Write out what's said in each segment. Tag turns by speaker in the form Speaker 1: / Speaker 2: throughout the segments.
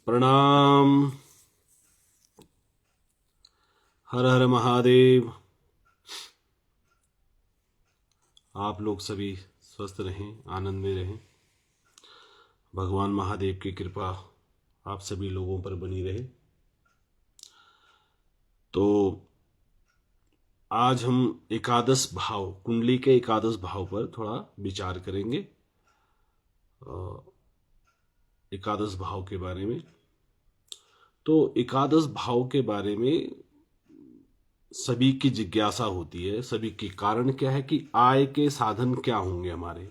Speaker 1: प्रणाम। हर हर महादेव। आप लोग सभी स्वस्थ रहें, आनंद में रहें। भगवान महादेव की कृपा आप सभी लोगों पर बनी रहे। तो आज हम एकादश भाव, कुंडली के एकादश भाव पर थोड़ा विचार करेंगे। एकादश भाव के बारे में। तो एकादश भाव के बारे में सभी की जिज्ञासा होती है, सभी की। कारण क्या है कि आय के साधन क्या होंगे हमारे,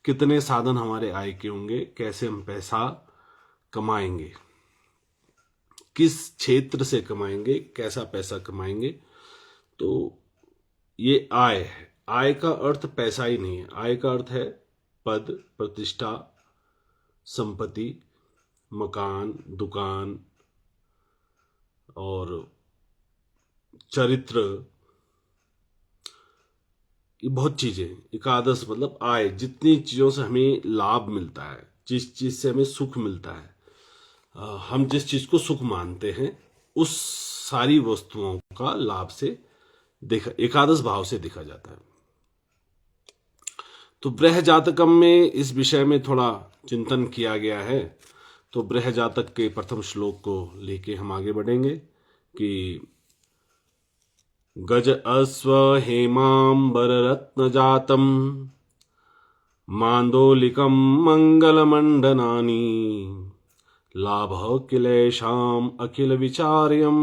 Speaker 1: कितने साधन हमारे आय के होंगे, कैसे हम पैसा कमाएंगे, किस क्षेत्र से कमाएंगे, कैसा पैसा कमाएंगे। तो ये आय है। आय का अर्थ पैसा ही नहीं है। आय का अर्थ है पद, प्रतिष्ठा, संपत्ति, मकान, दुकान और चरित्र। ये बहुत चीजें। एकादश मतलब आय, जितनी चीजों से हमें लाभ मिलता है, जिस चीज से हमें सुख मिलता है, हम जिस चीज को सुख मानते हैं, उस सारी वस्तुओं का लाभ से देखा, एकादश भाव से देखा जाता है। तो बृह जातकम में इस विषय में थोड़ा चिंतन किया गया है। तो बृह जातक के प्रथम श्लोक को लेके हम आगे बढ़ेंगे कि गज अश्व हेमांबर रत्न जातम मांदोलिकम मंगलमंडनानी लाभ किलेशाम अखिल विचार्यम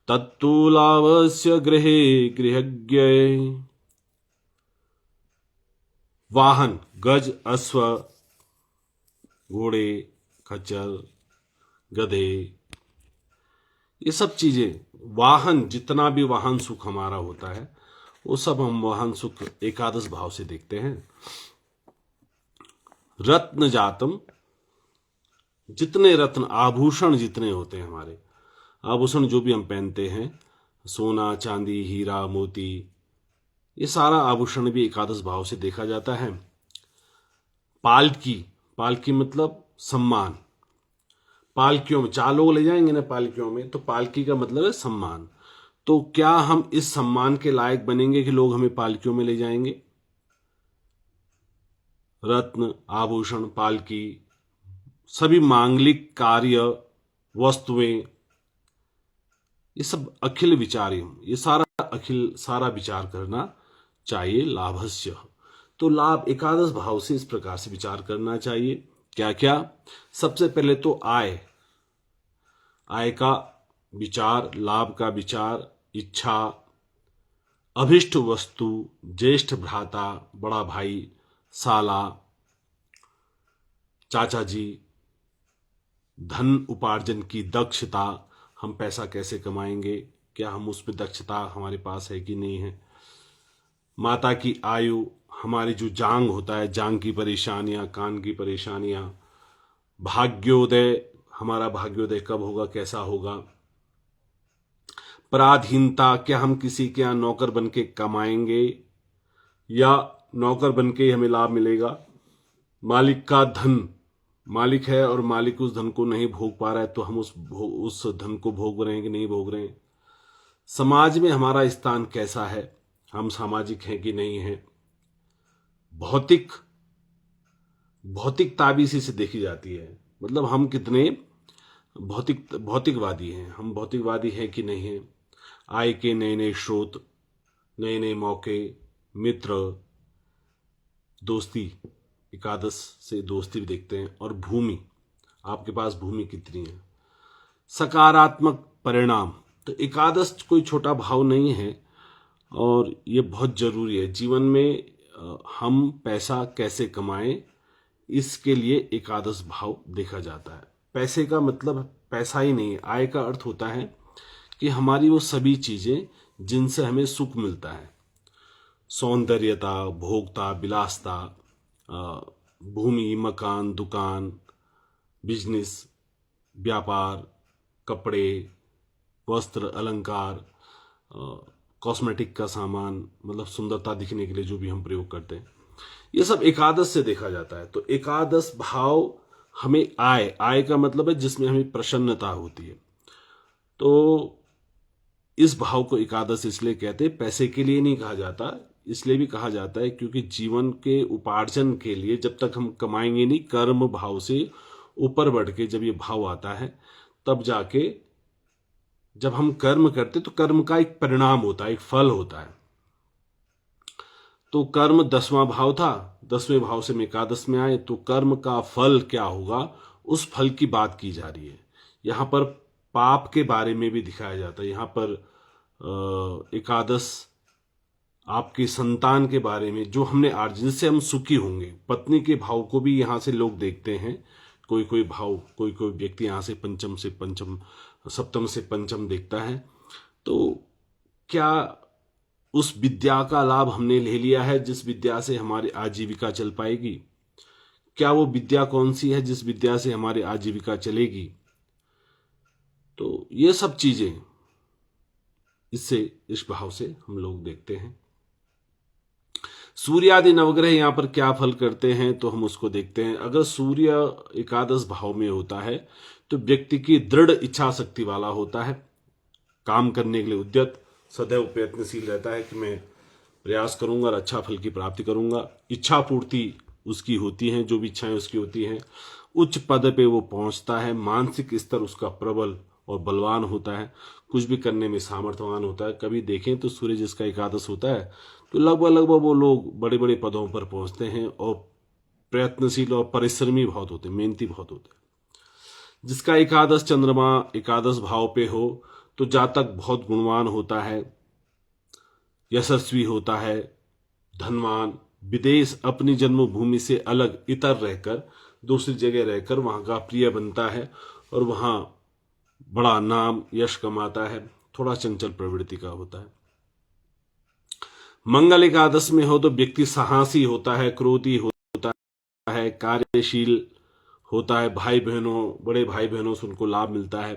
Speaker 1: तत्तु लाभस्य गृहे गृहज्ञ। वाहन, गज, अश्व, घोड़े, खच्चर, गधे, ये सब चीजें, वाहन, जितना भी वाहन सुख हमारा होता है वो सब हम वाहन सुख एकादश भाव से देखते हैं। रत्न जातम, जितने रत्न, आभूषण जितने होते हैं हमारे, आभूषण जो भी हम पहनते हैं, सोना, चांदी, हीरा, मोती, ये सारा आभूषण भी एकादश भाव से देखा जाता है। पालकी, पालकी मतलब सम्मान। पालकियों में 4 लोग ले जाएंगे ना पालकियों में, तो पालकी का मतलब है सम्मान। तो क्या हम इस सम्मान के लायक बनेंगे कि लोग हमें पालकियों में ले जाएंगे? रत्न, आभूषण, पालकी, सभी मांगलिक कार्य, वस्तुएं, ये सब अखिल विचार्यम, ये सारा विचार करना चाहिए। लाभस्य, तो लाभ एकादश भाव से इस प्रकार से विचार करना चाहिए। क्या क्या? सबसे पहले तो आय, आय का विचार, लाभ का विचार, इच्छा, अभिष्ट वस्तु, ज्येष्ठ भ्राता, बड़ा भाई, साला, चाचा जी, धन उपार्जन की दक्षता, हम पैसा कैसे कमाएंगे, क्या हम उसमें दक्षता हमारे पास है कि नहीं है। माता की आयु, हमारी जो जांग होता है, जांग की परेशानियां, कान की परेशानियां, भाग्योदय, हमारा भाग्योदय कब होगा, कैसा होगा। पराधीनता, क्या हम किसी के यहां नौकर बन के कमाएंगे या नौकर बन के हमें लाभ मिलेगा। मालिक का धन, मालिक है और मालिक उस धन को नहीं भोग पा रहा है, तो हम उस धन को भोग रहे हैं कि नहीं भोग रहे हैं। समाज में हमारा स्थान कैसा है, हम सामाजिक हैं कि नहीं हैं। भौतिकता भी इसी से देखी जाती है, मतलब हम कितने भौतिकवादी हैं, हम भौतिकवादी हैं कि नहीं हैं। आय के नए नए स्रोत, नए नए मौके, मित्र, दोस्ती, एकादश से दोस्ती भी देखते हैं। और भूमि, आपके पास भूमि कितनी है। सकारात्मक परिणाम, तो एकादश कोई छोटा भाव नहीं है और ये बहुत जरूरी है जीवन में। हम पैसा कैसे कमाएं, इसके लिए एकादश भाव देखा जाता है। पैसे का मतलब पैसा ही नहीं है। आय का अर्थ होता है कि हमारी वो सभी चीजें जिनसे हमें सुख मिलता है, सौंदर्यता, भोगता, विलासता, भूमि, मकान, दुकान, बिजनेस, व्यापार, कपड़े, वस्त्र, अलंकार, कॉस्मेटिक का सामान, मतलब सुंदरता दिखने के लिए जो भी हम प्रयोग करते हैं, ये सब एकादश से देखा जाता है। तो एकादश भाव हमें आय, आय का मतलब है जिसमें हमें प्रसन्नता होती है। तो इस भाव को एकादश इसलिए कहते हैं, पैसे के लिए नहीं कहा जाता, इसलिए भी कहा जाता है क्योंकि जीवन के उपार्जन के लिए जब तक हम कमाएंगे नहीं, कर्म भाव से ऊपर बढ़ के जब ये भाव आता है तब जाके जब हम कर्म करते तो कर्म का एक परिणाम होता है, एक फल होता है। तो कर्म 10वां भाव था, 10वें भाव से हम एकादश में आए, तो कर्म का फल क्या होगा उस फल की बात की जा रही है। यहां पर पाप के बारे में भी दिखाया जाता है। यहां पर एकादश आपके संतान के बारे में, जो हमने आज जिससे हम सुखी होंगे, पत्नी के भाव को भी यहां से लोग देखते हैं। कोई कोई भाव, कोई कोई व्यक्ति यहां से पंचम से पंचम, सप्तम से पंचम देखता है। तो क्या उस विद्या का लाभ हमने ले लिया है जिस विद्या से हमारी आजीविका चल पाएगी? क्या वो विद्या कौन सी है जिस विद्या से हमारी आजीविका चलेगी? तो ये सब चीजें इससे, इस भाव से हम लोग देखते हैं। सूर्य आदि नवग्रह यहां पर क्या फल करते हैं तो हम उसको देखते हैं। अगर सूर्य एकादश भाव में होता है तो व्यक्ति की दृढ़ इच्छा शक्ति वाला होता है, काम करने के लिए उद्यत, सदैव प्रयत्नशील रहता है कि मैं प्रयास करूंगा और अच्छा फल की प्राप्ति करूंगा। इच्छा पूर्ति उसकी होती है, जो भी इच्छाएं उसकी होती हैं। उच्च पद पे वो पहुंचता है, मानसिक स्तर उसका प्रबल और बलवान होता है, कुछ भी करने में सामर्थ्यवान होता है। कभी देखें तो सूर्य जिसका एकादश होता है तो लगभग वो लोग बड़े बड़े पदों पर पहुंचते हैं और प्रयत्नशील और परिश्रमी बहुत होते हैं, मेहनती बहुत होते हैं। जिसका एकादश चंद्रमा एकादश भाव पे हो तो जातक बहुत गुणवान होता है, यशस्वी होता है, धनवान, विदेश अपनी जन्मभूमि से अलग इतर रहकर, दूसरी जगह रहकर वहां का प्रिय बनता है और वहां बड़ा नाम यश कमाता है। थोड़ा चंचल प्रवृत्ति का होता है। मंगल एकादश में हो तो व्यक्ति साहसी होता है, क्रोधी होता है, कार्यशील होता है, भाई बहनों, बड़े भाई बहनों से उनको लाभ मिलता है।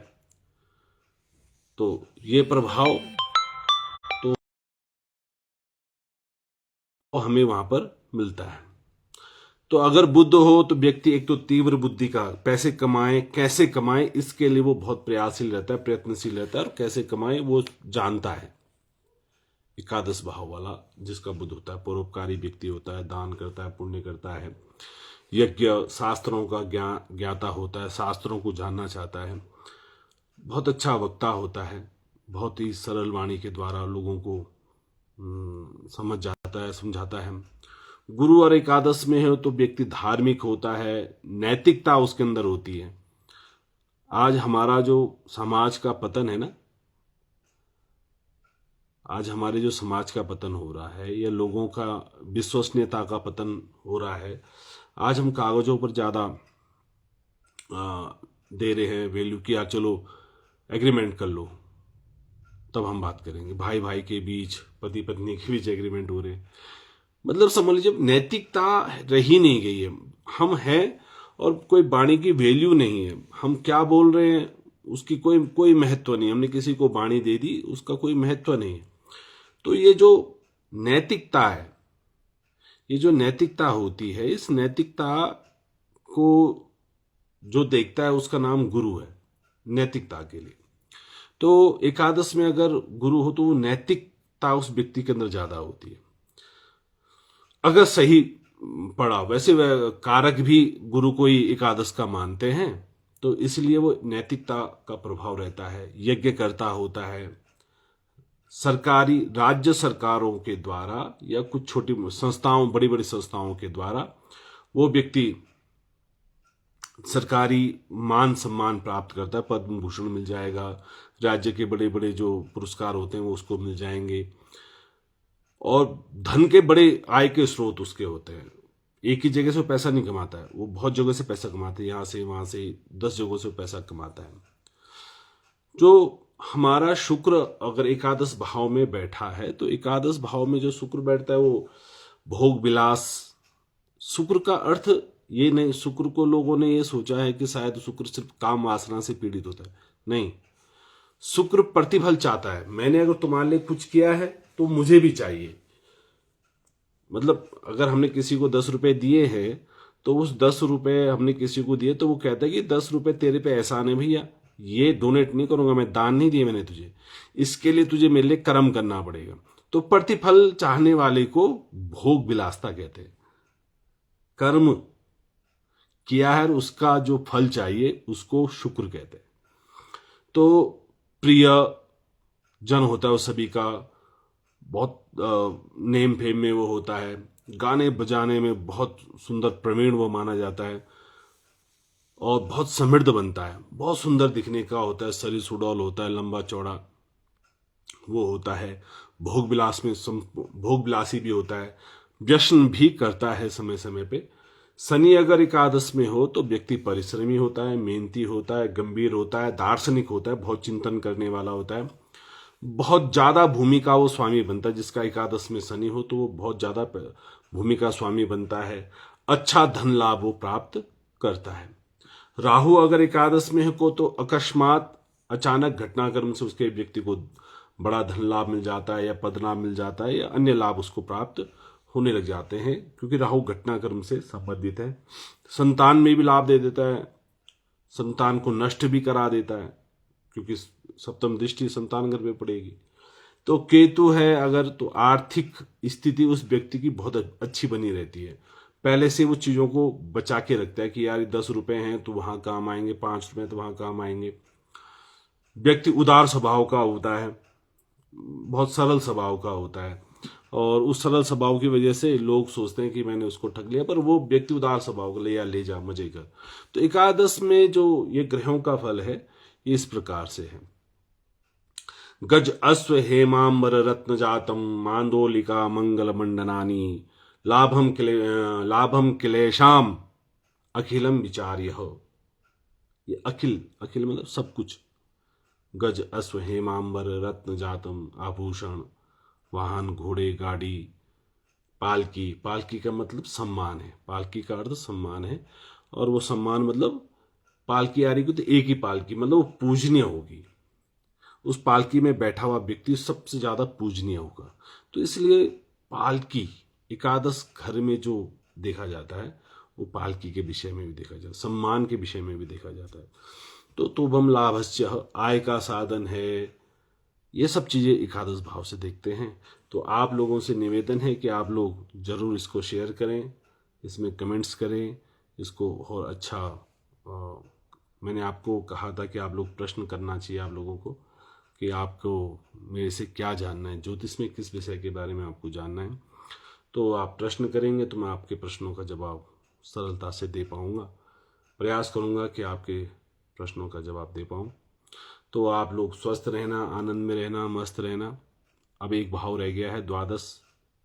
Speaker 1: तो ये प्रभाव तो हमें वहां पर मिलता है। तो अगर बुध हो तो व्यक्ति एक तो तीव्र बुद्धि का, पैसे कमाए, कैसे कमाए इसके लिए वो बहुत प्रयासशील रहता है, प्रयत्नशील रहता है और कैसे कमाए वो जानता है। एकादश भाव वाला जिसका बुध होता है, परोपकारी व्यक्ति होता है, दान करता है, पुण्य करता है, यज्ञ शास्त्रों का ज्ञाता होता है, शास्त्रों को जानना चाहता है, बहुत अच्छा वक्ता होता है, बहुत ही सरल वाणी के द्वारा लोगों को समझ जाता है, समझाता है। गुरु और एकादश में हो तो व्यक्ति धार्मिक होता है, नैतिकता उसके अंदर होती है। आज हमारा जो समाज का पतन है ना, आज हमारे जो समाज का पतन हो रहा है या लोगों का विश्वसनीयता का पतन हो रहा है। आज हम कागजों पर ज़्यादा दे रहे हैं वैल्यू कि यार चलो एग्रीमेंट कर लो तब हम बात करेंगे। भाई भाई के बीच, पति पत्नी के बीच एग्रीमेंट हो रहे हैं। मतलब समझ लीजिए नैतिकता रही नहीं गई है। हम हैं और कोई वाणी की वैल्यू नहीं है। हम क्या बोल रहे हैं उसकी कोई महत्व नहीं। हमने किसी को वाणी दे दी, उसका कोई महत्व नहीं है। तो ये जो नैतिकता है, ये जो नैतिकता होती है, इस नैतिकता को जो देखता है उसका नाम गुरु है, नैतिकता के लिए। तो एकादश में अगर गुरु हो तो वो नैतिकता उस व्यक्ति के अंदर ज्यादा होती है, अगर सही पड़ा। वैसे वह कारक भी गुरु को ही एकादश का मानते हैं, तो इसलिए वो नैतिकता का प्रभाव रहता है। यज्ञकर्ता होता है, सरकारी राज्य सरकारों के द्वारा या कुछ छोटी संस्थाओं, बड़ी बड़ी संस्थाओं के द्वारा वो व्यक्ति सरकारी मान सम्मान प्राप्त करता है। पद्म भूषण मिल जाएगा, राज्य के बड़े बड़े जो पुरस्कार होते हैं वो उसको मिल जाएंगे और धन के बड़े आय के स्रोत उसके होते हैं। एक ही जगह से वो पैसा नहीं कमाता है, वो बहुत जगह से पैसा कमाते हैं, यहां से वहां से 10 जगहों से पैसा कमाता है। जो हमारा शुक्र अगर एकादश भाव में बैठा है तो एकादश भाव में जो शुक्र बैठता है वो भोग विलास। शुक्र का अर्थ ये नहीं, शुक्र को लोगों ने ये सोचा है कि शायद शुक्र सिर्फ काम वासना से पीड़ित होता है। नहीं, शुक्र प्रतिफल चाहता है। मैंने अगर तुम्हारे लिए कुछ किया है तो मुझे भी चाहिए। मतलब अगर हमने किसी को 10 रुपए दिए हैं तो उस 10 रुपए हमने किसी को दिए तो वो कहता है कि 10 रुपए तेरे पे एहसान है भैया, ये डोनेट नहीं करूंगा, मैं दान नहीं दिए मैंने तुझे, इसके लिए तुझे मेरे लिए कर्म करना पड़ेगा। तो प्रतिफल चाहने वाले को भोग विलासता कहते हैं। कर्म किया है उसका जो फल चाहिए उसको शुक्र कहते हैं। तो प्रिय जन होता है वो सभी का, बहुत नेम फेम में वो होता है, गाने बजाने में बहुत सुंदर प्रवीण वो माना जाता है और बहुत समृद्ध बनता है, बहुत सुंदर दिखने का होता है, शरीर सुडौल होता है, लंबा चौड़ा वो होता है, भोग विलास में भोग विलासी भी होता है, व्यसन भी करता है समय समय पे। शनि अगर एकादश में हो तो व्यक्ति परिश्रमी होता है, मेहनती होता है, गंभीर होता है, दार्शनिक होता है, बहुत चिंतन करने वाला होता है, बहुत ज्यादा भूमि का वो स्वामी बनता है। जिसका एकादश में शनि हो तो वो बहुत ज्यादा भूमि का स्वामी बनता है, अच्छा धन लाभ वो प्राप्त करता है। राहु अगर एकादश में हो तो अकस्मात अचानक घटनाक्रम से उसके व्यक्ति को बड़ा धन लाभ मिल जाता है या पद लाभ मिल जाता है या अन्य लाभ उसको प्राप्त होने लग जाते हैं, क्योंकि राहु घटनाक्रम से संबंधित है। संतान में भी लाभ दे देता है, संतान को नष्ट भी करा देता है, क्योंकि सप्तम दृष्टि संतान घर में पड़ेगी। तो केतु है अगर तो आर्थिक स्थिति उस व्यक्ति की बहुत अच्छी बनी रहती है, पहले से वो चीजों को बचा के रखता है कि यार 10 रुपए हैं तो वहां काम आएंगे, 5 रुपए तो वहां काम आएंगे। व्यक्ति उदार स्वभाव का होता है, बहुत सरल स्वभाव का होता है, और उस सरल स्वभाव की वजह से लोग सोचते हैं कि मैंने उसको ठग लिया, पर वो व्यक्ति उदार स्वभाव का ले जा मजे कर। तो एकादश में जो ये ग्रहों का फल है ये इस प्रकार से है। गज अश्व हेमांबर रत्न जातम मांदोलिका मंगल मंडनानी लाभम क्लेशाम अखिलम विचार्य हो। ये अखिल अखिल मतलब सब कुछ। गज अश्व हेमांबर रत्न जातम आभूषण वाहन घोड़े गाड़ी पालकी, पालकी का मतलब सम्मान है, पालकी का अर्थ सम्मान है, और वो सम्मान मतलब पालकी आ रही को तो एक ही पालकी मतलब वो पूजनीय होगी, उस पालकी में बैठा हुआ व्यक्ति सबसे ज्यादा पूजनीय होगा। तो इसलिए पालकी एकादश घर में जो देखा जाता है वो पालकी के विषय में भी देखा जाता है, सम्मान के विषय में भी देखा जाता है। तो तुभम लाभस्य आय का साधन है, ये सब चीजें एकादश भाव से देखते हैं। तो आप लोगों से निवेदन है कि आप लोग जरूर इसको शेयर करें, इसमें कमेंट्स करें, इसको और अच्छा मैंने आपको कहा था कि आप लोग प्रश्न करना चाहिए आप लोगों को कि आपको मेरे से क्या जानना है, ज्योतिष में किस विषय के बारे में आपको जानना है। तो आप प्रश्न करेंगे तो मैं आपके प्रश्नों का जवाब सरलता से दे पाऊंगा, प्रयास करूंगा कि आपके प्रश्नों का जवाब दे पाऊं। तो आप लोग स्वस्थ रहना, आनंद में रहना, मस्त रहना। अब एक भाव रह गया है द्वादश,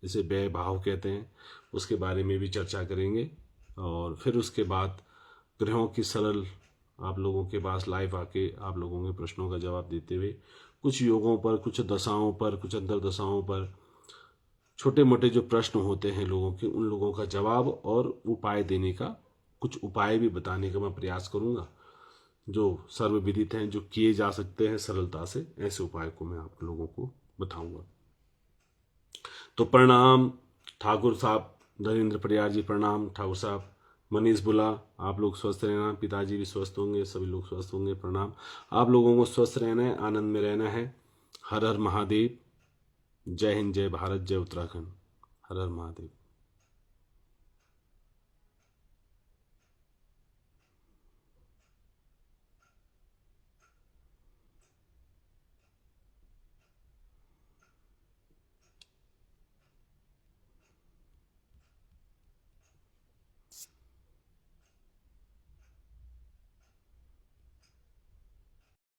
Speaker 1: जिसे व्यय भाव कहते हैं, उसके बारे में भी चर्चा करेंगे, और फिर उसके बाद ग्रहों की सरल आप लोगों के पास लाइव आके आप लोगों के प्रश्नों का जवाब देते हुए कुछ योगों पर, कुछ दशाओं पर, कुछ अंतर्दशाओं पर छोटे मोटे जो प्रश्न होते हैं लोगों के, उन लोगों का जवाब और उपाय देने का, कुछ उपाय भी बताने का मैं प्रयास करूंगा जो सर्वविदित हैं, जो किए जा सकते हैं सरलता से। ऐसे उपाय को मैं आप लोगों को बताऊंगा। तो प्रणाम ठाकुर साहब धर्मेंद्र परियार जी, प्रणाम ठाकुर साहब मनीष बुला, आप लोग स्वस्थ रहना, पिताजी भी स्वस्थ होंगे, सभी लोग स्वस्थ होंगे, प्रणाम। आप लोगों को स्वस्थ रहना है, आनंद में रहना है। हर हर महादेव। जय हिंद, जय भारत, जय उत्तराखंड। हर हर महादेव।